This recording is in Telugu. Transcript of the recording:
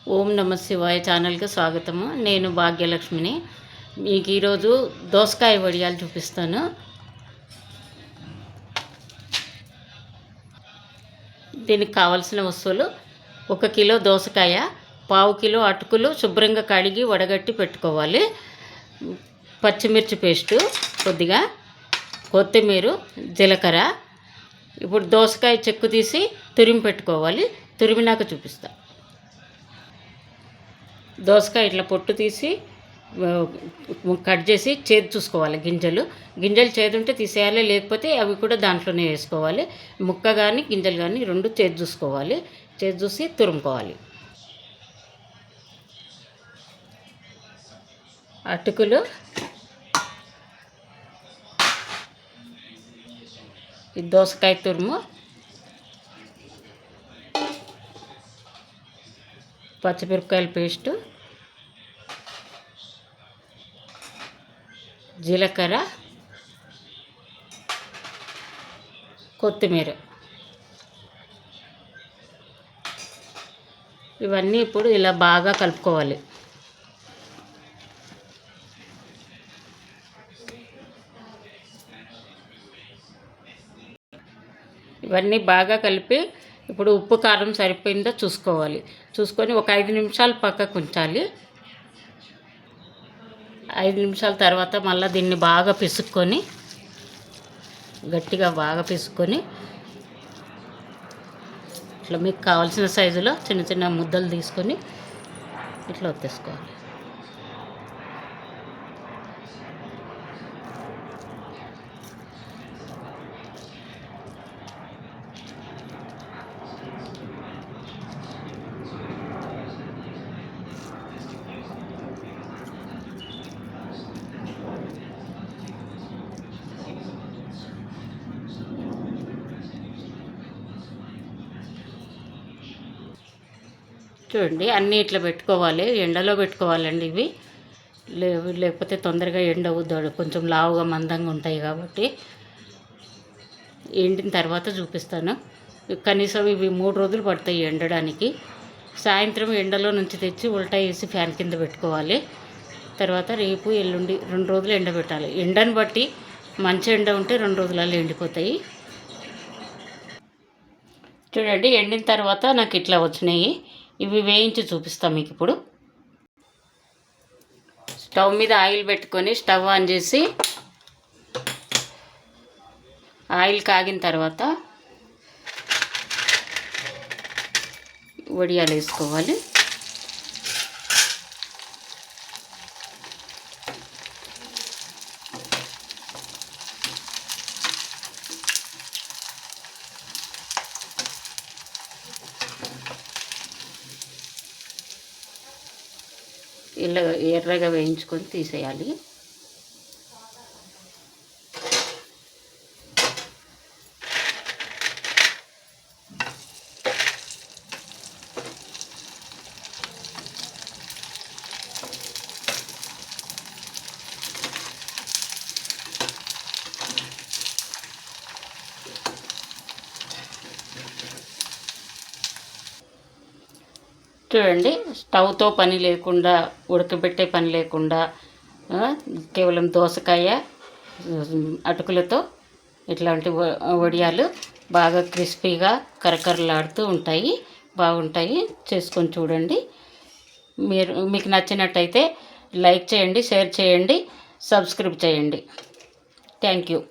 ఓం నమ శివాయ ఛానల్కి స్వాగతము. నేను భాగ్యలక్ష్మిని. మీకు ఈరోజు దోసకాయ వడియాలు చూపిస్తాను. దీనికి కావలసిన వస్తువులు: 1 కిలో దోసకాయ, 1/2 కిలో అటుకులు శుభ్రంగా కడిగి వడగట్టి పెట్టుకోవాలి, పచ్చిమిర్చి పేస్టు కొద్దిగా, కొత్తిమీర, జీలకర్ర. ఇప్పుడు దోసకాయ చెక్కు తీసి తురిమి పెట్టుకోవాలి. తురిమినాక చూపిస్తా. దోసకాయ ఇట్లా పొట్టు తీసి కట్ చేసి చేదు చూసుకోవాలి. గింజలు చేదు ఉంటే తీసేయాలి, లేకపోతే అవి కూడా దాంట్లోనే వేసుకోవాలి. ముక్క కానీ గింజలు కానీ రెండు చేదు చూసుకోవాలి. చేదు చూసి తురుముకోవాలి. అటుకులు, ఈ దోసకాయ తురుము, పచ్చిమిరపకాయల పేస్టు, జీలకర్ర, కొత్తిమీర. ఇవన్నీ ఇప్పుడు ఇలా బాగా కలుపుకోవాలి. ఇవన్నీ బాగా కలిపి ఇప్పుడు ఉప్పు కారం సరిపోయిందో చూసుకోవాలి. చూసుకొని ఒక 5 నిమిషాలు పక్కకు ఉంచాలి. 5 నిమిషాల తర్వాత మళ్ళీ దీన్ని బాగా పిసుక్కొని, గట్టిగా బాగా పిసుక్కొని, ఇట్లా మీకు కావాల్సిన సైజులో చిన్న చిన్న ముద్దలు తీసుకొని ఇట్లా ఒత్తేసుకోవాలి. చూడండి, అన్నీ ఇట్లా పెట్టుకోవాలి. ఎండలో పెట్టుకోవాలండి ఇవి, లేకపోతే తొందరగా ఎండవు. కొంచెం లావుగా మందంగా ఉంటాయి కాబట్టి ఎండిన తర్వాత చూపిస్తాను. కనీసం ఇవి 3 రోజులు పడతాయి ఎండడానికి. సాయంత్రం ఎండలో నుంచి తెచ్చి ఉల్టా వేసి ఫ్యాన్ కింద పెట్టుకోవాలి. తర్వాత రేపు ఎల్లుండి 2 రోజులు ఎండబెట్టాలి. ఎండను బట్టి మంచి ఎండ ఉంటే 2 రోజులలో ఎండిపోతాయి. చూడండి, ఎండిన తర్వాత నాకు ఇట్లా వచ్చినాయి. ఇవి వేయించి చూపిస్తాం మీకు ఇప్పుడు. స్టవ్ మీద ఆయిల్ పెట్టుకొని స్టవ్ ఆన్ చేసి, ఆయిల్ కాగిన తర్వాత వడియాలు వేసుకోవాలి. ఇలా ఎర్రగా వేయించుకొని తీసేయాలి. చూడండి, స్టవ్తో పని లేకుండా, ఉడకబెట్టే పని లేకుండా, కేవలం దోసకాయ అటుకులతో ఇట్లాంటి వడియాలు బాగా క్రిస్పీగా కరకరలాడుతూ ఉంటాయి. బాగుంటాయి. చేసుకొని చూడండి. మీకు నచ్చినట్టయితే లైక్ చేయండి, షేర్ చేయండి, సబ్స్క్రైబ్ చేయండి. Thank you.